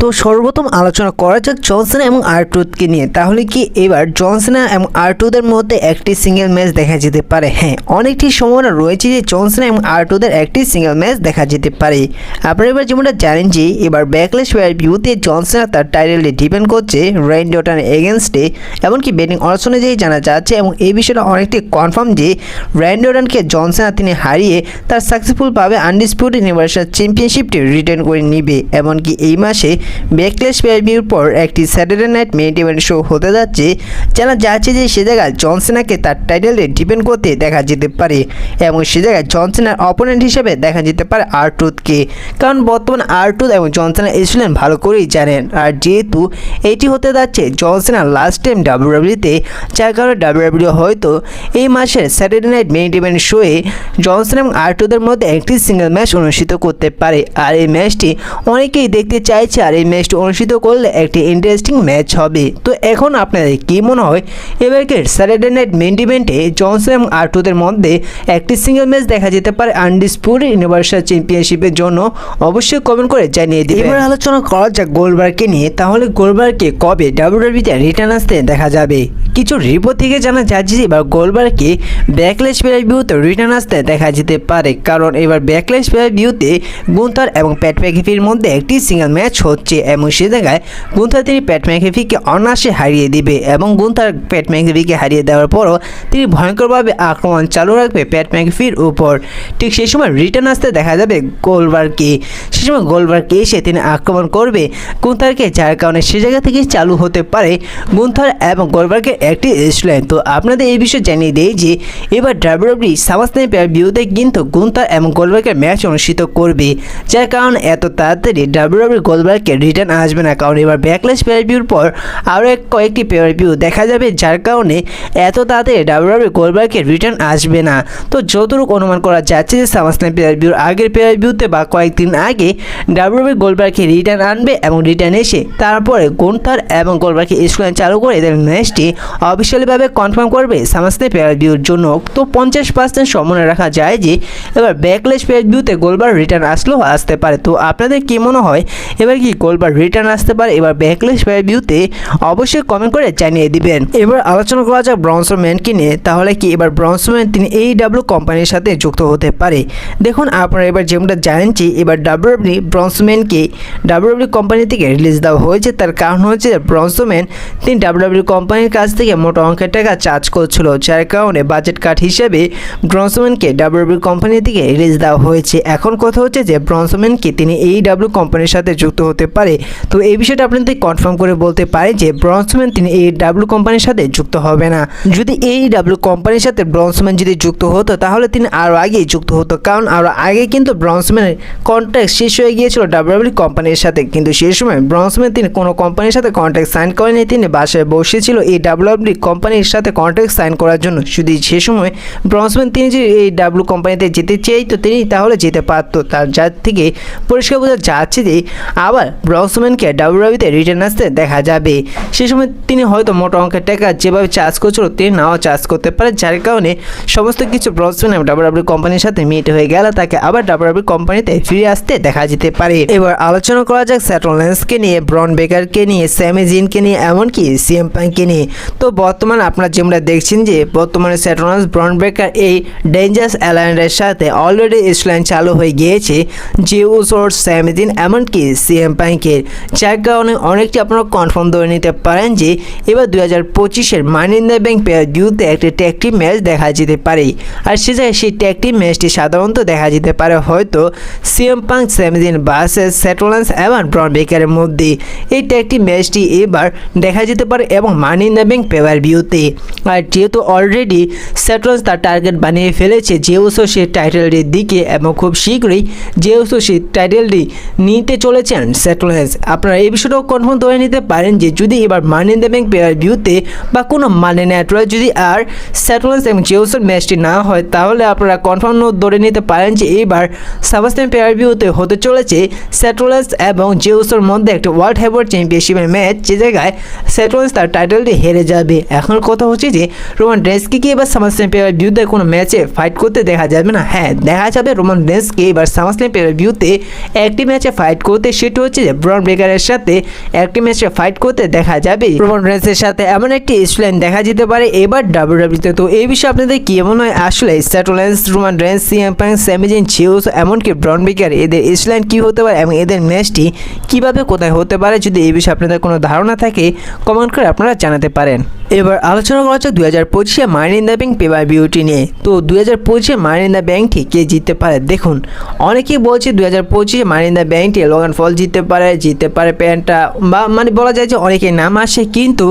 তো সর্বপ্রথম আলোচনা করা যাক জন সিনা এবং আর-ট্রুথকে নিয়ে। তাহলে কি এবার জন সিনা এবং আর-ট্রুথের মধ্যে একটি সিঙ্গেল ম্যাচ দেখা যেতে পারে? হ্যাঁ, অনেকটি সম্ভাবনা রয়েছে যে জন সিনা এবং আর-ট্রুথের একটি সিঙ্গেল ম্যাচ দেখা যেতে পারে। আপনারা এবার যেমনটা জানেন যে এবার ব্যাকল্যাশ ভিউতে জন সিনা তার টাইটেলে ডিপেন্ড করছে রেইন ডটার এগেনস্টে, এমনকি বেটিং অডস অনুযায়ী জানা যাচ্ছে এবং এই বিষয়টা অনেকটি কনফার্ম যে রেইন ডটানকে জন সিনা তিনি হারিয়ে তার সাকসেসফুলভাবে আনডিসপিউটেড ইউনিভার্সাল চ্যাম্পিয়নশিপটি রিটার্ন করে নিবে। এমনকি এই মাসে ব্যাকল্যাশ ভিউর পর একটি Saturday night main event show হতে যাচ্ছে, জানা যাচ্ছে যে সে জায়গায় জন সিনাকে তার টাইটেলে ডিপেন্ড করতে দেখা যেতে পারে এবং সে জায়গায় জন সিনার অপোনেন্ট হিসেবে দেখা যেতে পারে আর-ট্রুথকে। কারণ বর্তমানে আর-ট্রুথ এবং জন সিনা এসেছিলেন ভালো করেই জানেন, আর যেহেতু এটি হতে যাচ্ছে জন সিনার লাস্ট টাইম ডাব্লিউডাব্লিউতে, যার কারণে ডাব্লিউডাব্লিউ হয়তো এই মাসের স্যাটারডে নাইট মেইন ইভেন্ট শোয়ে জন সিনা এবং আর-ট্রুথের মধ্যে একটি সিঙ্গেল ম্যাচ অনুষ্ঠিত করতে পারে। আর এই ম্যাচটি অনেকেই দেখতে চাইছে, আর এই ম্যাচটি অনুষ্ঠিত করলে একটি ইন্টারেস্টিং ম্যাচ হবে। তো এখন আপনাদের কী মনে হয় এবারকে স্যাটারডে নাইট মেইন ইভেন্টে জন সিনা এবং আর-ট্রুথের মধ্যে একটি সিঙ্গেল ম্যাচ দেখা যেতে পারে আনডিসপিউটেড ইউনিভার্সাল চ্যাম্পিয়নশিপের জন্য? অবশ্যই কমেন্ট করে জানিয়ে দিবেন। এবার আলোচনা করা যাক গোল্ডবার্গকে নিয়ে। তাহলে গোল্ডবার্গকে কবে ডাব্লিউডাব্লিউতে রিটার্ন আসতে দেখা যাবে? কিছু রিপোর্ট থেকে জানা যাচ্ছে যে এবার গোল্ডবার্গকে ব্যাকল্যাশ ভিউতে রিটার্ন আসতে দেখা যেতে পারে, কারণ এবার ব্যাকল্যাশ ভিউতে গুন্থার এবং প্যাট ম্যাকএফির মধ্যে একটি সিঙ্গেল ম্যাচ হচ্ছে এবং সে জায়গায় গুন্থার তিনি প্যাট ম্যাকএফিকে অনায়াসে হারিয়ে দিবে এবং গুন্থার প্যাট ম্যাকএফিকে হারিয়ে দেওয়ার পরও তিনি ভয়ঙ্করভাবে আক্রমণ চালু রাখবে প্যাট ম্যাকএফির উপর। ঠিক সেই সময় রিটার্ন আসতে দেখা যাবে গোল্ডবার্গকে। সে সময় গোল্ডবার্গকে এসে তিনি আক্রমণ করবে গুন্থারকে, যার কারণে সে জায়গা থেকে চালু হতে পারে গুন্থার এবং গোল্ডবার্গের একটি স্টোরিলাইন। তো আপনাদের এই বিষয়ে জানিয়ে দেই যে এবার ডাব্লিউডাব্লিউ সামারস্ল্যাম ভিউতে কিন্তু গুন্থার এবং গোল্ডবার্গের ম্যাচ অনুষ্ঠিত করবে, যার কারণে এত তাড়াতাড়ি ডাব্লিউডাব্লিউ গোল্ডবার্গকে রিটার্ন আসবে না, কারণ এবার ব্যাকল্যাশ ভিউর পর আরও কয়েকটি ভিউ দেখা যাবে, যার কারণে এত তাড়াতাড়ি ডাব্লিউডাব্লিউ গোল্ডবার্গকে রিটার্ন আসবে না। তো যতটুকু অনুমান করা যাচ্ছে যে সামারস্ল্যাম ভিউর আগের ভিউতে বা কয়েকদিন আগে ডাব্লিউডাব্লিউ গোল্ডবার্গকে রিটার্ন আনবে এবং রিটার্ন এসে তারপরে গুন্থার এবং গোল্ডবার্গকে স্টোরিলাইন চালু করে এদের ম্যাচটি অফিসিয়ালিভাবে কনফার্ম করবে সামারস্ল্যাম ভিউর জন্য। তো 50% সম্ভাবনা রাখা যায় যে এবার ব্যাকল্যাশ ভিউতে গোল্ডবার্গ রিটার্ন আসলেও আসতে পারে। তো আপনাদের কি মনে হয় এবার কি গোল্ডবার্গ রিটার্ন আসতে পারে এবার ব্যাকল্যাশ ভিউতে? অবশ্যই কমেন্ট করে জানিয়ে দিবেন। এবার আলোচনা করা যাক ব্রন স্ট্রোম্যানকে নিয়ে। তাহলে কি এবার ব্রন স্ট্রোম্যান তিনি AEW কোম্পানির সাথে যুক্ত হতে পারে? দেখুন, আপনারা এবার যেমনটা জানেন যে এবার ডাব্লিউডাব্লিউ ব্রন স্ট্রোম্যানকে ডাব্লিউডাব্লিউ কোম্পানি থেকে রিলিজ দেওয়া হয়েছে। তার কারণ হচ্ছে ব্রন স্ট্রোম্যান তিনি ডাব্লিউডাব্লিউ কোম্পানির কাছ থেকে মোটা অঙ্কের টাকা চার্জ করছিল, যার কারণে বাজেট কাট হিসেবে ব্রন স্ট্রোম্যানকে ডাব্লিউডাব্লিউ কোম্পানি থেকে রিলিজ দেওয়া হয়েছে। এখন কথা হচ্ছে যে ব্রন স্ট্রোম্যানকে তিনি AEW কোম্পানির সাথে যুক্ত হতে পারে। তো এই বিষয়টা আপনাদের কনফার্ম করে বলতে পারে যে ব্রন স্ট্রোম্যান তিনি AEW কোম্পানির সাথে যুক্ত হবে না। যদি AEW কোম্পানির সাথে ব্রন স্ট্রোম্যান যদি যুক্ত হতো তাহলে তিনি আরও আগেই যুক্ত হতো, কারণ আরও আগে কিন্তু ব্রন স্ট্রোম্যানের কন্ট্রাক্ট শেষ হয়ে গিয়েছিল ডাব্লিউডাব্লিউ কোম্পানির সাথে, কিন্তু সেই সময় ব্রন স্ট্রোম্যান তিনি কোনো কোম্পানির সাথে কন্ট্রাক্ট সাইন করেনি, তিনি বাসায় বসেছিল এই ডাব্লিউডাব্লিউ কোম্পানির সাথে কন্ট্রাক্ট সাইন করার জন্য। যদি সে সময় ব্রন স্ট্রোম্যান তিনি যদি এই ডাব্লিউ কোম্পানিতে যেতে চাইতো তিনি তাহলে যেতে পারতো। তার যার থেকে পরিষ্কার বোঝা যাচ্ছে যে আবার ব্রন স্ট্রোম্যানকে ডাব্লিউডাব্লিউতে রিটার্ন আসতে দেখা যাবে। সে সময় তিনি হয়তো মোটা অঙ্কের টাকা যেভাবে চার্জ করছিল তিনি নাও চার্জ করতে পারে, যার কারণে সমস্ত কিছু ব্রন স্ট্রোম্যান ডাব্লিউডাব্লিউ কোম্পানির সাথে মিট হয়ে গেল, তাকে আবার ডাব্লিউডাব্লিউ কোম্পানিতে ফিরে আসতে দেখা যেতে পারে। এবার আলোচনা করা যাক সেথ রলিন্সকে নিয়ে, ব্রন বেকারকে নিয়ে, স্যামি জিনকে নিয়ে, এমনকি CM পাঙ্ককে নিয়ে। তো বর্তমানে আপনারা যেমন দেখছেন যে বর্তমানে সেথ রলিন্স, ব্রন বেকার এই ডেঞ্জারাস অ্যালায়েন্সের সাথে অলরেডি স্টোরিলাইন চালু হয়ে গিয়েছে জে উসোর, স্যামি জিন, এমনকি CM পাঙ্কের, যার কারণে অনেকটি আপনারা কনফার্ম ধরে নিতে পারেন যে এবার 2025-এর মানি ইন দ্য ব্যাংক ভিউতে একটি ট্যাগ টিম ম্যাচ দেখা যেতে পারে। আর সে জায়গায় সেই ট্যাগ টিম ম্যাচটি সাধারণত দেখা যেতে পারে হয়তো CM পাঙ্ক, স্যামি জিন ভার্সেস সেথ রলিন্স এবং ব্রন বেকারের মধ্যে। এই ট্যাগ টিম ম্যাচটি এবার দেখা যেতে পারে এবং মানি ইন দ্য ব্যাংক ভিউতে। আর যেহেতু অলরেডি সেথ রলিন্স তার টার্গেট বানিয়ে ফেলেছে জে উসো সেই টাইটেলটির দিকে এবং খুব শীঘ্রই জে উসো সেই টাইটেলটি নিতে চলেছেন সেথ রলিন্স। আপনারা এই বিষয়টাও কনফার্ম ধরে নিতে পারেন যে যদি এবার মানি ইন দ্য ব্যাংক ভিউতে বা কোনো মানি নেটওয়ার্ক যদি আর সেথ রলিন্স এবং জে উসোর ম্যাচটি না হয় তাহলে আপনারা কনফার্ম ধরে নিতে পারেন যে এবার সামারস্ল্যাম ভিউতে হতে চলেছে সেথ রলিন্স এবং জে উসোর মধ্যে একটা ওয়ার্ল্ড হেভিওয়েট চ্যাম্পিয়নশিপের ম্যাচ, যে জায়গায় সেথ রলিন্স তার টাইটেলটি হেরে যাবে। এখন কথা হচ্ছে যে রোমান রেন্সকে কি এবার সামারস্ল্যাম ভিউতে কোনো ম্যাচে ফাইট করতে দেখা যাবে না? হ্যাঁ, দেখা যাবে রোমান রেন্সকে এবার সামারস্ল্যাম ভিউতে একটি ম্যাচে ফাইট করতে, সেটা হচ্ছে যে ব্রন ব্রেকারের সাথে একটি ম্যাচে ফাইট করতে দেখা যাবে রোমান রেন্সের সাথে, এমন একটি স্টোরিলাইন দেখা যেতে পারে এবার ডাব্লিউডাব্লিউতে। তো এই বিষয়ে আপনাদের কি মনে হয়? আসলে Seth Rollins, Roman Reigns, CM Punk, Sami Zayn, চিউস এমনকি ব্রন ব্রেকার এদের স্টোরিলাইন কি হতে পারে এবং এদের ম্যাচটি কিভাবে কোথায় হতে পারে, যদি এই বিষয়ে আপনাদের কোনো ধারণা থাকে কমেন্ট করে আপনারা জানাতে পারেন। এবার আলোচনা করা হচ্ছে 2025 মানি ইন দ্য ব্যাংক পেপার-ভিউটি নিয়ে। তো 2025 মানি ইন দ্য ব্যাংকটি কে জিততে পারে? দেখুন, অনেকেই বলছে 2025 মানি ইন দ্য ব্যাংকটি লোগান পল জিততে পারে প্যান্টা, বা মানে বলা যায় যে অনেকেই নাম আসে, কিন্তু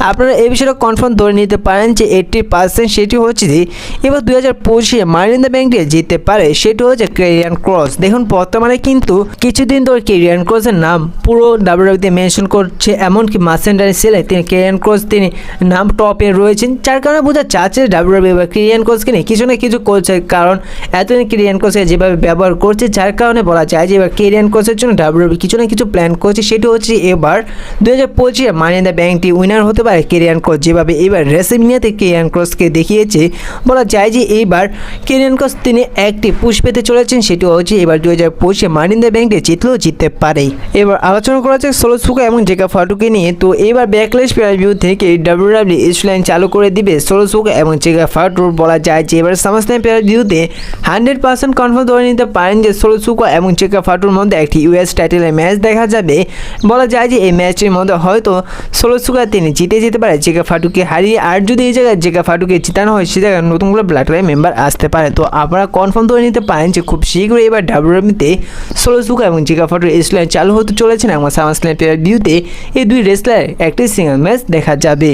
আপনারা এই বিষয়টা কনফার্ম ধরে নিতে পারেন যে 80% সেটি হচ্ছে যে এবার 2025 মানি ইন দ্য ব্যাংকটি জিততে পারে সেটি হচ্ছে ক্যারিয়ান ক্রস। দেখুন, বর্তমানে কিন্তু কিছুদিন ধরে ক্যারিয়ান ক্রসের নাম পুরো ডাব্লিউডাব্লিউতে মেনশন করছে, এমনকি মার্চেন্ডাইজ সেলে তিনি ক্যারিয়ান ক্রস তিনি নাম টপে রয়েছেন, যার কারণে বোঝা যাচ্ছে ডাব্লিউডাব্লিউ এবার ক্যারিয়ান ক্রসকে নিয়ে কিছু না কিছু করছে, কারণ এতদিন ক্যারিয়ান ক্রসকে যেভাবে ব্যবহার করছে যার কারণে বলা যায় যে এবার ক্যারিয়ান ক্রসের জন্য ডাব্লিউডাব্লিউ কিছু না কিছু প্ল্যান করছে। সেটি হচ্ছে এবার 2025 মানি ইন দ্য ব্যাংকটি উইনার হতে পারে ক্যারিয়ান ক্রস, যেভাবে এবার রেসলম্যানিয়াতে ক্যারিয়ান ক্রসকে দেখিয়েছে। বলা যায় যে এইবার ক্যারিয়ান ক্রস তিনি একটি পুশ পেতে চলেছেন, সেটি হচ্ছে এবার 2025 মানি ইন দ্য ব্যাংকে জিতলেও জিততে পারে। এবার আলোচনা করা যাক সোলো সিকোয়া এবং জেকা ফাটুকে নিয়ে। তো এবার ব্যাকলেশ পেপার-ভিউ থেকে ডাব্লিউডাব্লিউ স্টোরিলাইন চালু করে দিবে সোলো সিকোয়া এবং জেকা ফাটুর। বলা যায় যে এবার সামারস্ল্যাম পেপার-ভিউতে 100% কনফার্ম ধরে নিতে পারেন যে সোলো সিকোয়া এবং জেকা ফাটুর মধ্যে একটি ইউএস টাইটেলের ম্যাচ দেখা যাবে। বলা যায় যে এই ম্যাচটির মধ্যে হয়তো সোলো সিকোয়া তিনি জিতে যেতে পারে জেকা ফাটুকে হারিয়ে, আর যদি এই জায়গায় জেকা ফাটুকে জিতানো হয় সে জায়গায় নতুন করে ব্ল্যাক লাইন মেম্বার আসতে পারে। তো আপনারা কনফার্ম ধরে নিতে পারেন যে খুব শীঘ্রই এবার ডাব্লিউডাব্লিউতে সোলো সিকোয়া এবং জেকা ফাটুর স্টোরিলাইন চালু হতে চলেছেন এবং সামারস্ল্যাম পেপার-ভিউতে এই দুই রেসলার একটি সিঙ্গেল ম্যাচ দেখা যাবে।